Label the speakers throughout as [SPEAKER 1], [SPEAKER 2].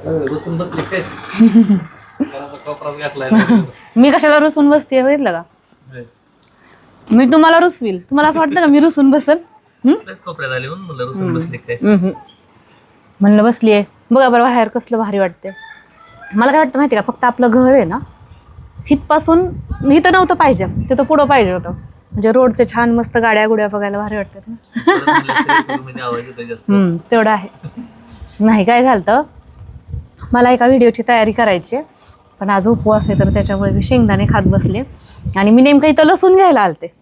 [SPEAKER 1] बसून बसले काय कोपराच घातलाय
[SPEAKER 2] मी कशाला रुसून बसते बघितलं का? मी तुम्हाला रुसवील. तुम्हाला असं वाटतं का मी रुसून बसल?
[SPEAKER 1] कोपऱ्यात आले म्हणून म्हणलं बसून बसले काय.
[SPEAKER 2] म्हणलं बसली आहे. बघा बरं बाहेर कसलं भारी वाटते. मला काय वाटतं माहिती का, फक्त आपलं घर आहे ना हितपासून इथं नव्हतं पाहिजे, तिथं पुढं पाहिजे होतं. म्हणजे रोडचे छान मस्त गाड्या गुड्या बघायला भारी वाटतात ना. तेवढं आहे. नाही काय झालं, मला एका व्हिडिओची तयारी करायची आहे, पण आज उपवास आहे तर त्याच्यामुळे मी शेंगदाणे खात बसले. आणि मी नेमकं इथं लसूण घ्यायला आलते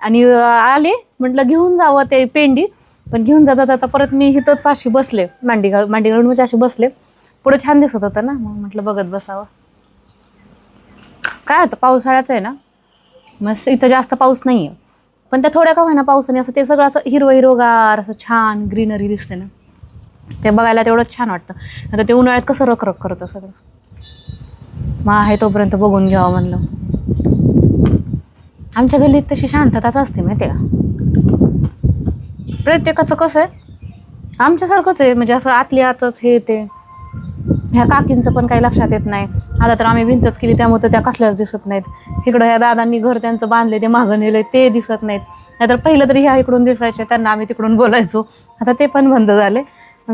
[SPEAKER 2] आणि आले म्हटलं घेऊन जावं ते पेंडी, पण घेऊन जाता जाता परत मी इथंच अशी बसले, मांडी घालून म्हणजे अशी बसले. पुढे छान दिसत होतं ना, मग म्हटलं बघत बसावं. काय होतं, पावसाळ्याचं आहे ना, मग इथं जास्त पाऊस नाही आहे, पण त्या थोड्या का होईना पावसाने असं ते सगळं असं हिरवं असं छान ग्रीनरी दिसते ना, ते बघायला तेवढंच छान वाटतं. आता ते उन्हाळ्यात कसं रखरख करतं सगळं, मग आहे तोपर्यंत बघून घ्यावं म्हणलं. आमच्या गल्लीत तशी शांतताच असते माहिती आहे का. प्रत्येकाचं कसं आहे, आमच्यासारखंच आहे, म्हणजे असं आतली आतच हे ते. ह्या काकींचं पण काही लक्षात येत नाही. आता तर आम्ही भिंतच केली त्यामुळे तर त्या कसल्याच दिसत नाहीत. इकडं ह्या दादांनी घर त्यांचं बांधले, ते मागं नेले, ते दिसत नाहीत. नाहीतर पहिलं तरी ह्या इकडून दिसायचे, त्यांना आम्ही तिकडून बोलायचो. आता ते पण बंद झाले.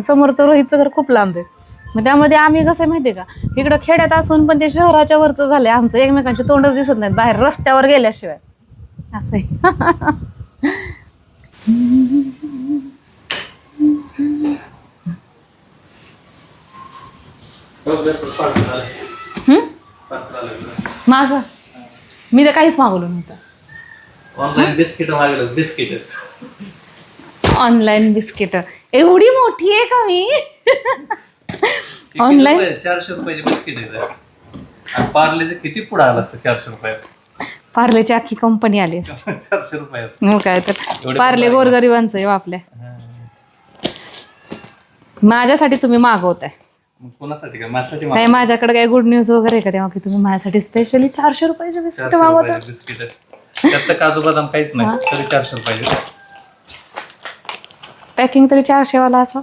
[SPEAKER 2] समोरचं रोहितचं घर खूप लांब आहे, मग त्यामुळे ते आम्ही कसं माहिती आहे का, इकडं खेड्यात असून पण ते शहराच्या वरचं झाले आमचं. एकमेकांचे तोंडच दिसत नाहीत बाहेर रस्त्यावर गेल्याशिवाय. असं आहे. माझं मी तर काहीच मागवलं नव्हतं.
[SPEAKER 1] ऑनलाईन बिस्किट मागवलं. बिस्किट
[SPEAKER 2] ऑनलाईन बिस्किट एवढी मोठी आहे का मी? ऑनलाईन
[SPEAKER 1] 400 रुपयाचे बिस्किट आहे. पार्लेचे किती पुढे आला असतं 400 रुपयात?
[SPEAKER 2] पार्लेची अख्खी कंपनी आली.
[SPEAKER 1] 400 रुपयात
[SPEAKER 2] हो काय तर पार्ले गोरगरिबांचं आहे आपल्या. माझ्यासाठी तुम्ही मागवताय?
[SPEAKER 1] कोणासाठी का? माझ्यासाठी
[SPEAKER 2] नाही, माझ्याकडे काही गुड न्यूज वगैरे का तेव्हा की तुम्ही माझ्यासाठी स्पेशली 400 रुपयाचे बिस्किट मागवता?
[SPEAKER 1] बिस्किट त्यात काजू बदाम काहीच नाही, तरी 400 रुपयाचे.
[SPEAKER 2] पॅकिंग तरी 400 वाला असं.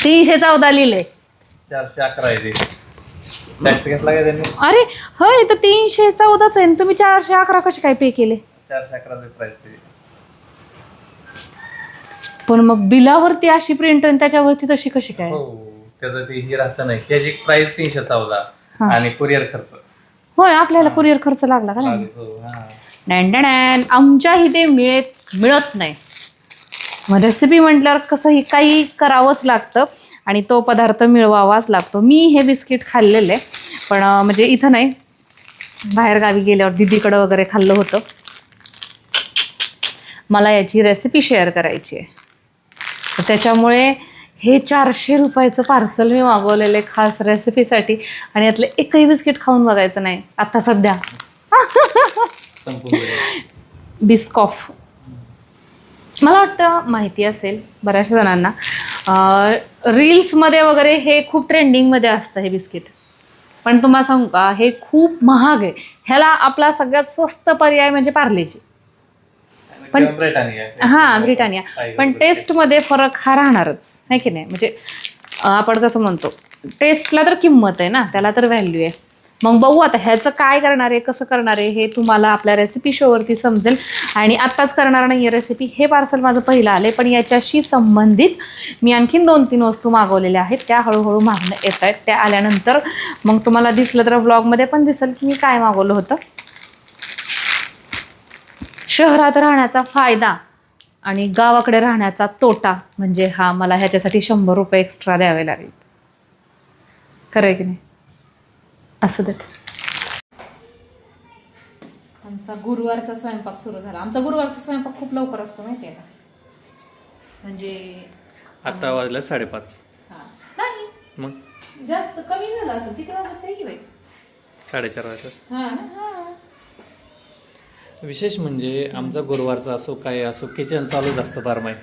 [SPEAKER 2] 314 लिहिले.
[SPEAKER 1] 411 आहे ते. टॅक्स घेतला का त्यांनी?
[SPEAKER 2] अरे होय, तर 314च आहे. तुम्ही 411 कसे काय पे केले?
[SPEAKER 1] 411 प्राइस आहे.
[SPEAKER 2] पण मग बिलावरती अशी प्रिंट आणि त्याच्यावरती तशी कशी काय?
[SPEAKER 1] हो, त्याचं ते हे राहतं नाही. त्याची प्राइस 314 आणि कुरिअर खर्च.
[SPEAKER 2] होय, आपल्याला कुरिअर खर्च लागला का नाही? आमच्या इथे मिळत नाही. मग रेसिपी म्हटल्यावर कसंही काही करावंच लागतं आणि तो पदार्थ मिळवावाच लागतो. मी हे बिस्किट खाल्लेले, पण म्हणजे इथं नाही, बाहेरगावी गेल्यावर दीदीकडं वगैरे खाल्लं होतं. मला याची रेसिपी शेअर करायची आहे, तर त्याच्यामुळे हे 400 रुपयाचं पार्सल मी मागवलेलं खास रेसिपीसाठी. आणि यातलं एकही बिस्किट खाऊन बघायचं नाही आता सध्या. बिस्कॉफ मला वाटतं माहिती असेल बऱ्याचशा जणांना. रील्समध्ये वगैरे हे खूप ट्रेंडिंगमध्ये असतं हे बिस्किट. पण तुम्हाला सांगू का, हे खूप महाग आहे. ह्याला आपला सगळ्यात स्वस्त पर्याय म्हणजे पार्लेची. पण ब्रिटानिया. पण टेस्टमध्ये फरक हा राहणारच आहे की नाही. म्हणजे आपण कसं म्हणतो, टेस्टला तर किंमत आहे ना, त्याला तर व्हॅल्यू आहे. मग बघू आता ह्याचं काय करणार आहे, कसं करणार आहे हे तुम्हाला आपल्या रेसिपी शोवरती समजेल. आणि आत्ताच करणार नाही आहे रेसिपी. हे पार्सल माझं पहिलं आलं आहे, पण याच्याशी संबंधित मी आणखीन 2-3 वस्तू मागवलेल्या आहेत. त्या हळूहळू मागणं येत आहेत. त्या आल्यानंतर मग तुम्हाला दिसलं तर व्लॉगमध्ये पण दिसेल की मी काय मागवलं होतं. शहरात राहण्याचा फायदा आणि गावाकडे राहण्याचा तोटा म्हणजे हा, मला ह्याच्यासाठी 100 रुपये एक्स्ट्रा द्यावे लागेल. खरं आहे की नाही? असं देत. आमचा गुरुवारचा स्वयंपाक सुरू झाला. आमचा गुरुवारचा स्वयंपाक खूप लवकर असतो माहिती आहे का. म्हणजे
[SPEAKER 1] आता वाजलं 5:30.
[SPEAKER 2] नाही,
[SPEAKER 1] मग
[SPEAKER 2] जास्त कमी झालं असेल. किती वाजत नाही की बाई?
[SPEAKER 1] 4:30 वाजता.
[SPEAKER 2] हां.
[SPEAKER 1] विशेष म्हणजे आमचा गुरुवारचा असो काय असो, किचन चालूच असतं बारमाही.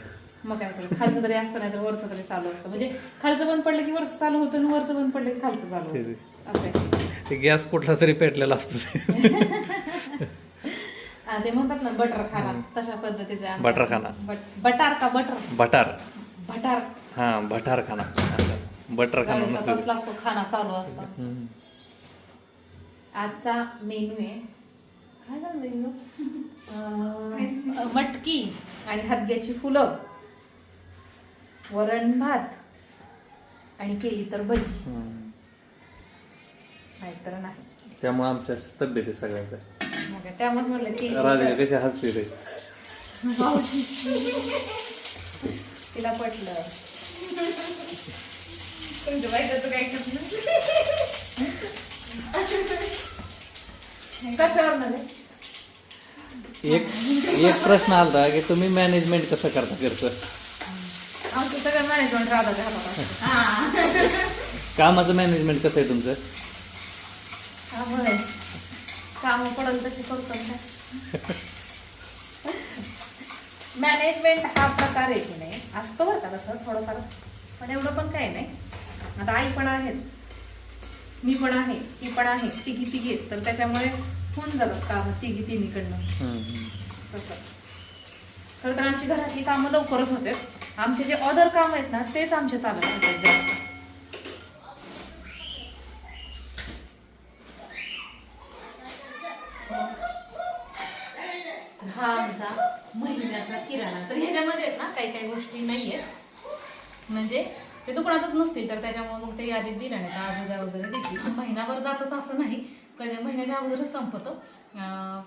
[SPEAKER 2] मग काय करू, खालचं तरी असतं नाही तर वरचं तरी चालू असतं. म्हणजे खालचं बंद पडलं की वरचं चालू होतं आणि वरचं बंद पडलं की खालचं चालू होतं.
[SPEAKER 1] ते गॅस कुठला तरी पेटलेला असतो.
[SPEAKER 2] ते म्हणतात ना बटर खाना, तशा पद्धतीचा.
[SPEAKER 1] बटर खाना.
[SPEAKER 2] बटार का बटर?
[SPEAKER 1] बटार.
[SPEAKER 2] भटार
[SPEAKER 1] हा भटार खाना, बटर खाना नसतं.
[SPEAKER 2] तसला असतो खाना चालू असतो.
[SPEAKER 1] हम्म.
[SPEAKER 2] आजचा मेनू आहे काय झालं मेनू मटकी आणि हदग्याची फुलं, वरण भात आणि केली तर भजी,
[SPEAKER 1] हम्म.
[SPEAKER 2] नाहीतर नाही.
[SPEAKER 1] त्यामुळे आमच्या तब्येत आहे सगळ्यांच्या.
[SPEAKER 2] मग काय, त्यामुळे म्हणलं केली
[SPEAKER 1] राधिका
[SPEAKER 2] तर.
[SPEAKER 1] कशी हसते ते.
[SPEAKER 2] तिला पटलं. कशावर मध्ये
[SPEAKER 1] एक एक प्रश्न आलता की तुम्ही मॅनेजमेंट कसं करता घरचं,
[SPEAKER 2] आमचं सगळं मॅनेजमेंट राहतं.
[SPEAKER 1] कामाचं मॅनेजमेंट कसं आहे तुमचं?
[SPEAKER 2] काम पडेल तशी करतो मॅनेजमेंट हा प्रकार आहे की नाही, असतो बरं का तसं थोडंफार, पण एवढं पण काही नाही. आता आई पण आहेत, मी पण आहे, ती पण आहे, तिघी आहेत, तर त्याच्यामुळे होऊन जातात काम तिघी तिन्हीकडनं. तसं खरं तर आमची घरातली कामं लवकरच होते. आमचे जे अदर काम आहेत ना तेच आमचे चालत होते जास्त. हा आमचा महिन्याचा किराणा. तर ह्याच्यामध्ये आहेत ना काही काही गोष्टी नाही आहेत, म्हणजे ते दुकानातच नसतील, तर त्याच्यामुळे मग ते यादीत दिल्या नाही, आज उद्या वगैरे देतील. महिनाभर जातच असं नाही, कधी महिन्याच्या अगोदरच संपतो.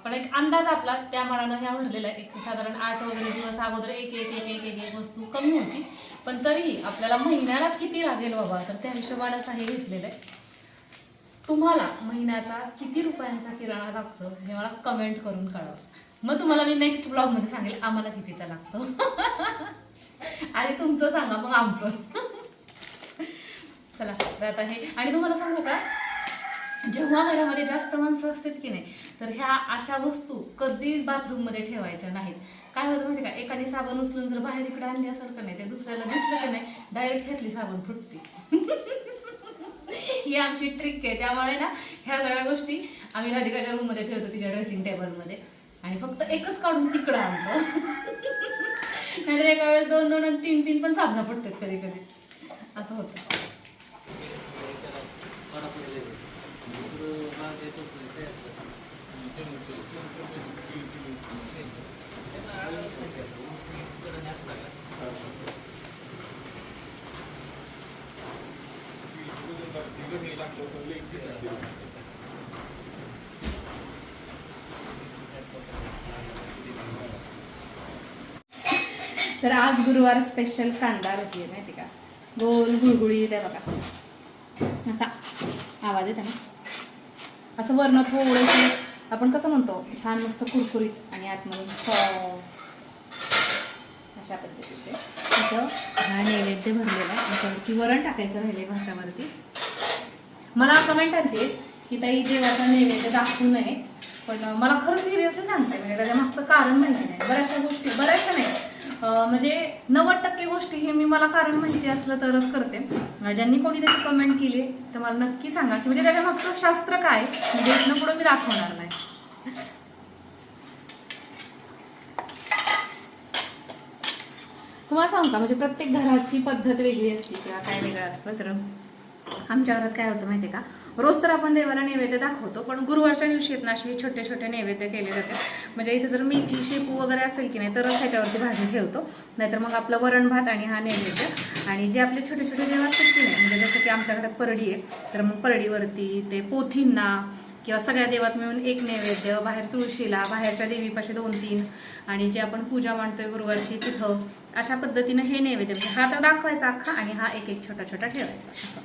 [SPEAKER 2] पण एक अंदाज आपला त्या मानानं ह्या भरलेला आहे. एक साधारण 8 वगैरे दिवस अगोदर एक एक एक एक एक एक वस्तू कमी होती, पण तरीही आपल्याला महिन्याला किती लागेल बाबा, तर त्या हिशोबानंच हे घेतलेलं आहे. तुम्हाला महिन्याचा किती रुपयांचा किराणा लागतो हे मला कमेंट करून कळवा. मग तुम्हाला मी नेक्स्ट ब्लॉगमध्ये सांगेल आम्हाला कितीचा लागतो. आधी तुमचं सांगा मग आमचं. चला तर आता हे, आणि तुम्हाला सांगू का, जेव्हा घरामध्ये जास्त माणसं असतात की नाही, तर ह्या अशा वस्तू कधीच बाथरूममध्ये ठेवायच्या नाहीत. काय होतं माहिती का, एकाने साबण उचलून जर बाहेर इकडे आणली असेल का नाही, ते दुसऱ्याला दिसलं की नाही, डायरेक्ट ह्यातली साबण फुटते. ही आमची ट्रिक आहे. त्यामुळे ना ह्या सगळ्या गोष्टी आम्ही राधिकाच्या रूममध्ये ठेवतो, तिच्या ड्रेसिंग टेबलमध्ये, आणि फक्त एकच काढून तिकडं आणतो. नाहीतर एका वेळेस 2-2 आणि 3-3 पण साबणं पडतात कधी कधी, असं होतं. तर आज गुरुवार स्पेशल कांदा भजी आहे माहिती का, गोल गुळगुळीत आहे बघा, असा आवाज येते ना, असं वर्ण थोडंसं आपण कसं म्हणतो छान मस्त कुरकुरीत आणि आतमधून अशा पद्धतीचे. तिथं हा नैवेद्य भरलेला आहे, त्याच्यावरती वरण टाकायचं राहिले भातावरती. मला कमेंट आली की ताई जेवायचा नैवेद्य दाखवू नये, पण मला खरंच सिरियसली सांगताय, म्हणजे त्याच्या मागचं कारण माहिती नाही. बऱ्याचशा गोष्टी, बऱ्याचशा नाही, म्हणजे 90% गोष्टी हे मी मला कारण माहिती असलं तरच करते. ज्यांनी कोणी त्याची कमेंट केली तर मला नक्की सांगा की म्हणजे त्याच्या मागचं शास्त्र काय, म्हणजे इथनं पुढं मी दाखवणार नाही. तुम्हाला सांगू का, म्हणजे प्रत्येक घराची पद्धत वेगळी असते किंवा काय वेगळं असतं. तर आमच्या घरात काय होतं माहिती आहे का, रोज तर आपण देवाला नैवेद्य दाखवतो, पण गुरुवारच्या दिवशी ना असे छोटे छोटे नैवेद्य केले जाते. म्हणजे इथे जर मेथी शेपू वगैरे असेल की नाही तरच ह्याच्यावरती भाजी ठेवतो, नाहीतर मग आपलं वरण भात आणि हा नैवेद्य. आणि जे आपले छोटे छोटे देव असतात की नाही, म्हणजे जसं की आमच्या घरात परडी आहे, तर मग परडीवरती ते पोथींना किंवा सगळ्या देवात मिळून एक नैवेद्य, बाहेर तुळशीला, बाहेरच्या देवीपाशी 2-3, आणि जे आपण पूजा मांडतोय गुरुवारची तिथं, अशा पद्धतीनं हे नैवेद्य. म्हणजे हा तर दाखवायचा अख्खा, आणि हा एक एक छोटा छोटा ठेवायचा.